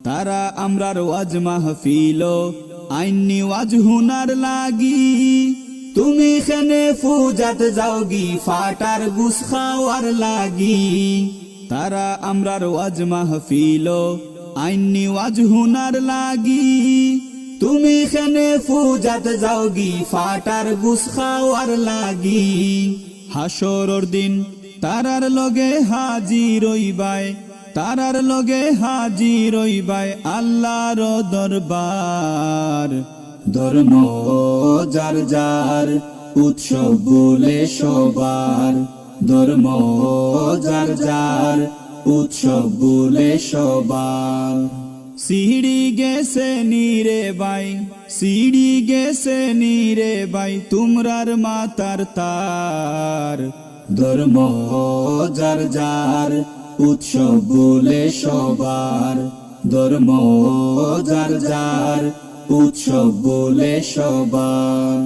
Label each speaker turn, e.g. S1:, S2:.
S1: তারা আমরার ওয়াজ মাহফিল আইনি ওয়াজ হুনার লাগি তুমি খেনে ফুজাত যাওগি ফাটার গুস খাওয়ার লাগি তারা আমরার ওয়াজ মাহফিল আইনি ওয়াজ হুনার লাগি তুমি খেনে ফুজাত যাওগি ফাটার গুস খাওয়ার লাগি হাসরর দিন তারার লগে হাজির হইবাই তারার লগে হাজির হইবাই আল্লাহর দরবার ধর্ম যার যার উৎসব বলে সবার ধর্ম যার যার উৎসব বলে সবার সিঁড়ি গেছে নিরে বাই সিঁড়ি গেছে নিরে বাই তোমরার মাতার তার ধর্ম যার যার উৎসব বলে সবার ধর্ম যার যার উৎসব বলে সবার।